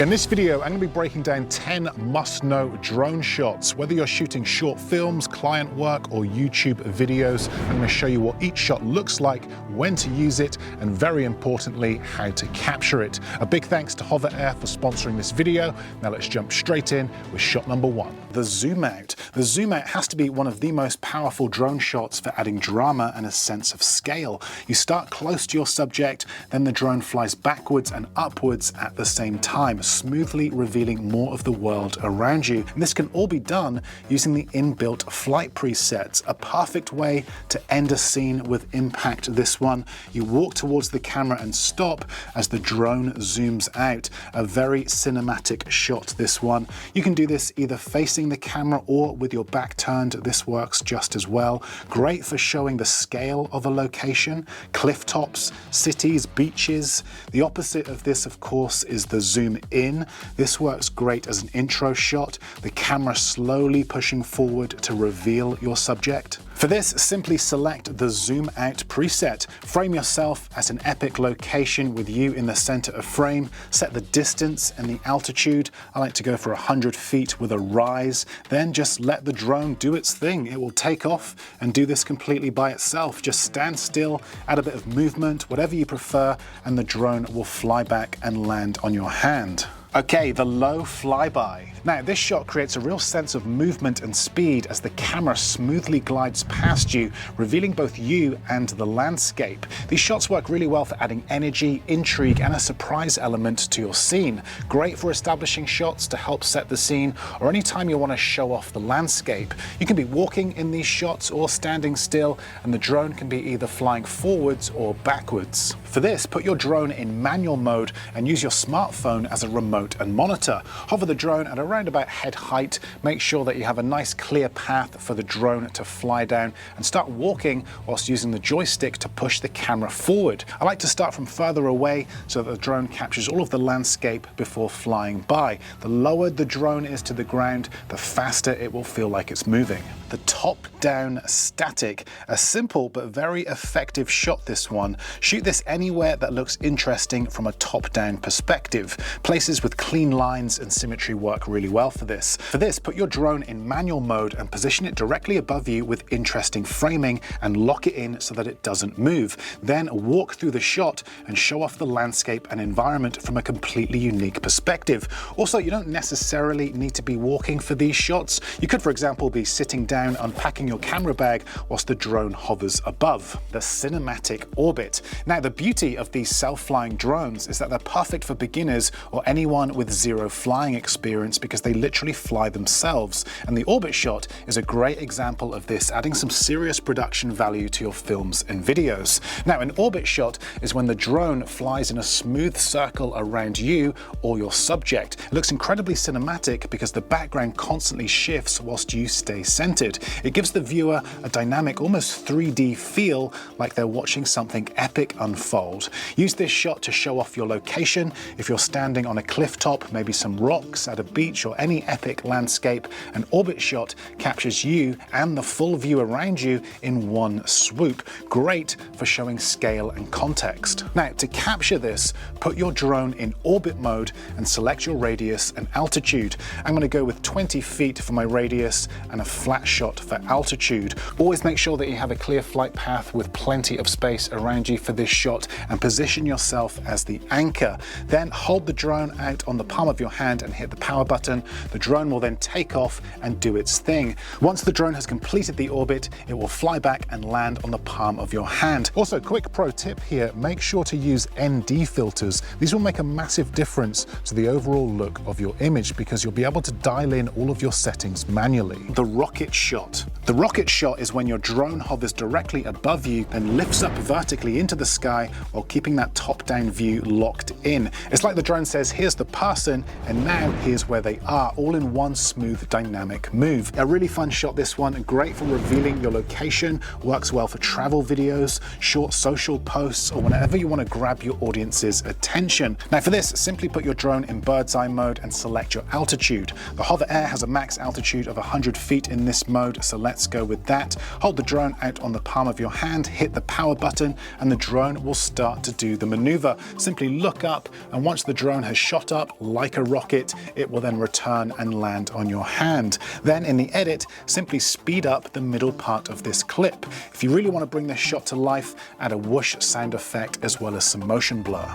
In this video, I'm going to be breaking down 10 must-know drone shots. Whether you're shooting short films, client work, or YouTube videos, I'm going to show you what each shot looks like, when to use it, and very importantly, how to capture it. A big thanks to HoverAir for sponsoring this video. Now let's jump straight in with shot number one. The zoom out. The zoom out has to be one of the most powerful drone shots for adding drama and a sense of scale. You start close to your subject, then the drone flies backwards and upwards at the same time, smoothly revealing more of the world around you. And this can all be done using the inbuilt flight presets, a perfect way to end a scene with impact. This one, you walk towards the camera and stop as the drone zooms out. A very cinematic shot, this one. You can do this either facing the camera or with your back turned. This works just as well. Great for showing the scale of a location, cliff tops, cities, beaches. The opposite of this, of course, is the zoom in. This works great as an intro shot, the camera slowly pushing forward to reveal your subject. For this, simply select the zoom out preset. Frame yourself at an epic location with you in the center of frame. Set the distance and the altitude. I like to go for 100 feet with a rise. Then just let the drone do its thing. It will take off and do this completely by itself. Just stand still, add a bit of movement, whatever you prefer, and the drone will fly back and land on your hand. Okay, the low flyby. Now, this shot creates a real sense of movement and speed as the camera smoothly glides past you, revealing both you and the landscape. These shots work really well for adding energy, intrigue, and a surprise element to your scene. Great for establishing shots to help set the scene, or anytime you want to show off the landscape. You can be walking in these shots or standing still, and the drone can be either flying forwards or backwards. For this, put your drone in manual mode and use your smartphone as a remote and monitor. Hover the drone at around about head height. Make sure that you have a nice clear path for the drone to fly down, and start walking whilst using the joystick to push the camera forward. I like to start from further away so that the drone captures all of the landscape before flying by. The lower the drone is to the ground, the faster it will feel like it's moving. The top-down static, a simple but very effective shot, this one. Shoot this anywhere that looks interesting from a top-down perspective. Places with clean lines and symmetry work really well for this. For this, put your drone in manual mode and position it directly above you with interesting framing and lock it in so that it doesn't move. Then walk through the shot and show off the landscape and environment from a completely unique perspective. Also, you don't necessarily need to be walking for these shots. You could, for example, be sitting down unpacking your camera bag whilst the drone hovers above. The cinematic orbit. Now, the beauty of these self-flying drones is that they're perfect for beginners or anyone with zero flying experience because they literally fly themselves. And the orbit shot is a great example of this, adding some serious production value to your films and videos. Now, an orbit shot is when the drone flies in a smooth circle around you or your subject. It looks incredibly cinematic because the background constantly shifts whilst you stay centered. It gives the viewer a dynamic, almost 3D feel, like they're watching something epic unfold. Use this shot to show off your location. If you're standing on a cliff top, maybe some rocks at a beach, or any epic landscape, an orbit shot captures you and the full view around you in one swoop. Great for showing scale and context. Now, to capture this, put your drone in orbit mode and select your radius and altitude. I'm going to go with 20 feet for my radius and a flat shot for altitude. Always make sure that you have a clear flight path with plenty of space around you for this shot, and position yourself as the anchor. Then hold the drone out on the palm of your hand and hit the power button. The drone will then take off and do its thing. Once the drone has completed the orbit, it will fly back and land on the palm of your hand. Also, quick pro tip here, make sure to use ND filters. These will make a massive difference to the overall look of your image because you'll be able to dial in all of your settings manually. The rocket shot. The rocket shot is when your drone hovers directly above you and lifts up vertically into the sky while keeping that top-down view locked in. It's like the drone says, here's the person, and now here's where they are, all in one smooth, dynamic move. A really fun shot, this one. Great for revealing your location, works well for travel videos, short social posts, or whenever you want to grab your audience's attention. Now, for this, simply put your drone in bird's eye mode and select your altitude. The HoverAir has a max altitude of 100 feet in this mode, so let's go with that. Hold the drone out on the palm of your hand, hit the power button, and the drone will start to do the maneuver. Simply look up, and once the drone has shot up like a rocket, it will then return and land on your hand. Then in the edit, simply speed up the middle part of this clip. If you really want to bring this shot to life, add a whoosh sound effect as well as some motion blur.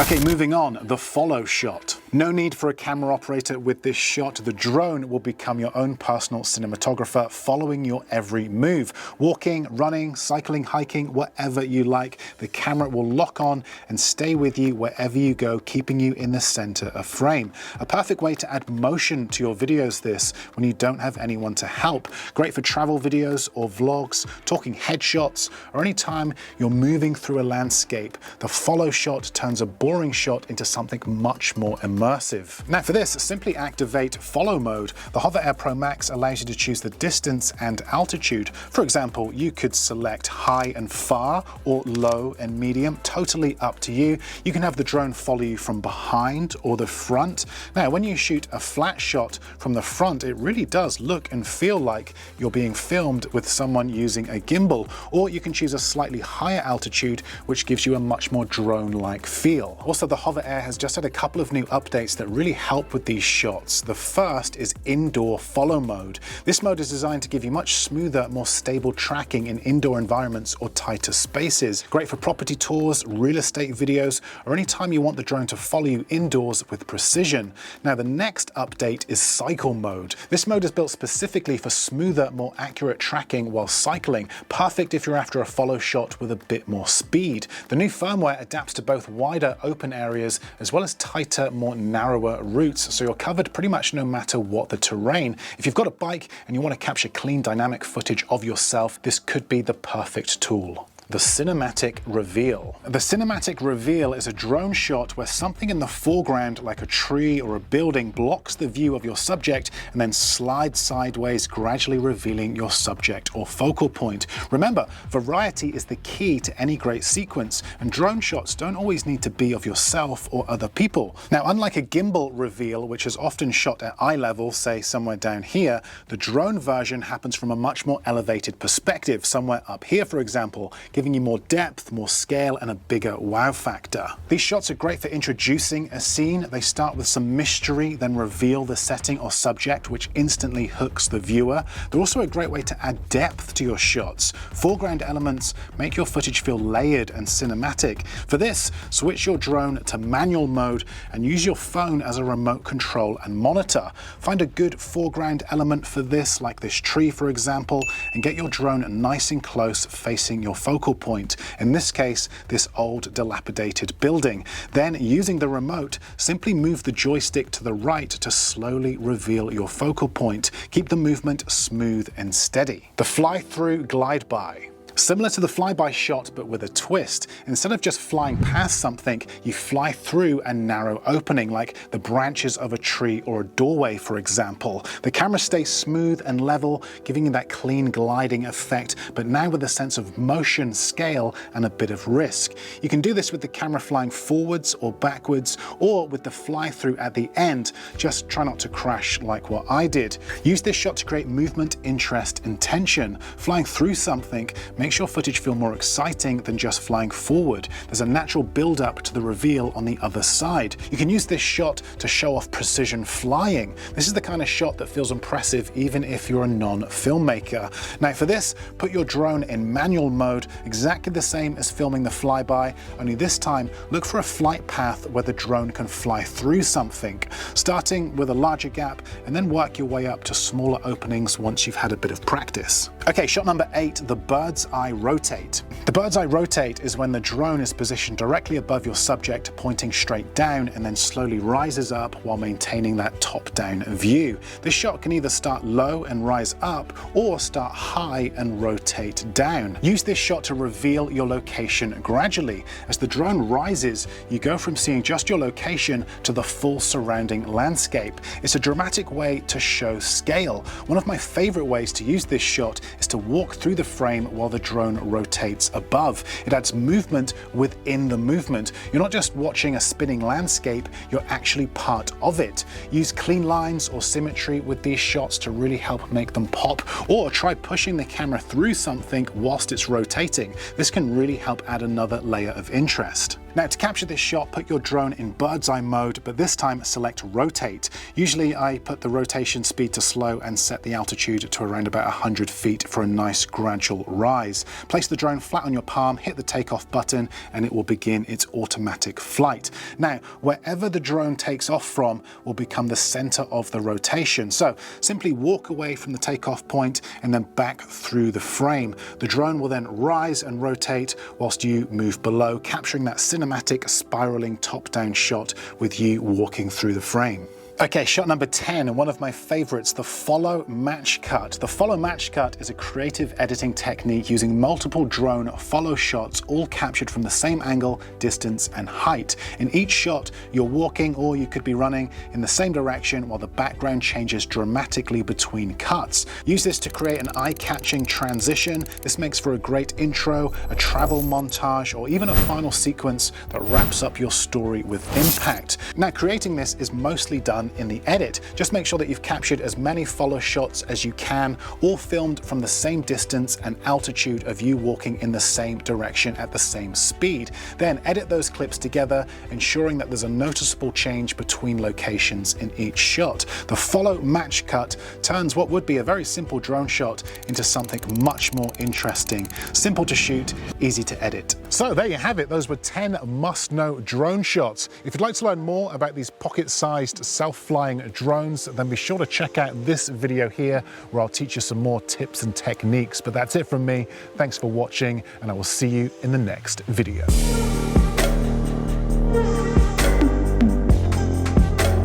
Okay, moving on, the follow shot. No need for a camera operator with this shot. The drone will become your own personal cinematographer, following your every move. Walking, running, cycling, hiking, whatever you like, the camera will lock on and stay with you wherever you go, keeping you in the center of frame. A perfect way to add motion to your videos this when you don't have anyone to help. Great for travel videos or vlogs, talking headshots, or any time you're moving through a landscape. The follow shot turns a boring shot into something much more immersive. Now for this, simply activate follow mode. The HoverAir Pro Max allows you to choose the distance and altitude. For example, you could select high and far or low and medium, totally up to you. You can have the drone follow you from behind or the front. Now, when you shoot a flat shot from the front, it really does look and feel like you're being filmed with someone using a gimbal, or you can choose a slightly higher altitude, which gives you a much more drone-like feel. Also, the HoverAir has just had a couple of new updates that really help with these shots. The first is indoor follow mode. This mode is designed to give you much smoother, more stable tracking in indoor environments or tighter spaces. Great for property tours, real estate videos, or any time you want the drone to follow you indoors with precision. Now the next update is cycle mode. This mode is built specifically for smoother, more accurate tracking while cycling. Perfect if you're after a follow shot with a bit more speed. The new firmware adapts to both wider open areas as well as tighter, more narrower routes, so you're covered pretty much no matter what the terrain. If you've got a bike and you want to capture clean dynamic footage of yourself, this could be the perfect tool. The cinematic reveal. The cinematic reveal is a drone shot where something in the foreground, like a tree or a building, blocks the view of your subject and then slides sideways, gradually revealing your subject or focal point. Remember, variety is the key to any great sequence, and drone shots don't always need to be of yourself or other people. Now, unlike a gimbal reveal, which is often shot at eye level, say somewhere down here, the drone version happens from a much more elevated perspective, somewhere up here, for example, giving you more depth, more scale, and a bigger wow factor. These shots are great for introducing a scene. They start with some mystery, then reveal the setting or subject, which instantly hooks the viewer. They're also a great way to add depth to your shots. Foreground elements make your footage feel layered and cinematic. For this, switch your drone to manual mode and use your phone as a remote control and monitor. Find a good foreground element for this, like this tree, for example, and get your drone nice and close facing your focal point. In this case, this old dilapidated building. Then, using the remote, simply move the joystick to the right to slowly reveal your focal point. Keep the movement smooth and steady. The fly-through glide-by. Similar to the flyby shot, but with a twist. Instead of just flying past something, you fly through a narrow opening, like the branches of a tree or a doorway, for example. The camera stays smooth and level, giving you that clean gliding effect, but now with a sense of motion, scale, and a bit of risk. You can do this with the camera flying forwards or backwards, or with the fly-through at the end. Just try not to crash like what I did. Use this shot to create movement, interest, and tension. Flying through something makes your footage feel more exciting than just flying forward. There's a natural build-up to the reveal on the other side. You can use this shot to show off precision flying. This is the kind of shot that feels impressive even if you're a non-filmmaker. Now for this, put your drone in manual mode, exactly the same as filming the flyby, only this time look for a flight path where the drone can fly through something, starting with a larger gap and then work your way up to smaller openings once you've had a bit of practice. Okay, shot number 8, the bird's eye rotate. The bird's eye rotate is when the drone is positioned directly above your subject, pointing straight down, and then slowly rises up while maintaining that top-down view. This shot can either start low and rise up, or start high and rotate down. Use this shot to reveal your location gradually. As the drone rises, you go from seeing just your location to the full surrounding landscape. It's a dramatic way to show scale. One of my favorite ways to use this shot is to walk through the frame while the drone rotates above. It adds movement within the movement. You're not just watching a spinning landscape, you're actually part of it. Use clean lines or symmetry with these shots to really help make them pop, or try pushing the camera through something whilst it's rotating. This can really help add another layer of interest. Now, to capture this shot, put your drone in bird's eye mode, but this time select rotate. Usually I put the rotation speed to slow and set the altitude to around about 100 feet for a nice gradual rise. Place the drone flat on your palm, hit the takeoff button, and it will begin its automatic flight. Now, wherever the drone takes off from will become the center of the rotation. So simply walk away from the takeoff point and then back through the frame. The drone will then rise and rotate whilst you move below, capturing that cinematic spiraling top-down shot with you walking through the frame. Okay, shot number 10, and one of my favorites, the follow match cut. The follow match cut is a creative editing technique using multiple drone follow shots, all captured from the same angle, distance, and height. In each shot, you're walking, or you could be running, in the same direction while the background changes dramatically between cuts. Use this to create an eye-catching transition. This makes for a great intro, a travel montage, or even a final sequence that wraps up your story with impact. Now, creating this is mostly done in the edit. Just make sure that you've captured as many follow shots as you can, all filmed from the same distance and altitude of you walking in the same direction at the same speed. Then edit those clips together, ensuring that there's a noticeable change between locations in each shot. The follow match cut turns what would be a very simple drone shot into something much more interesting. Simple to shoot, easy to edit. So there you have it. Those were 10 must-know drone shots. If you'd like to learn more about these pocket-sized self-flying drones, then be sure to check out this video here where I'll teach you some more tips and techniques. But that's it from me. Thanks for watching, and I will see you in the next video.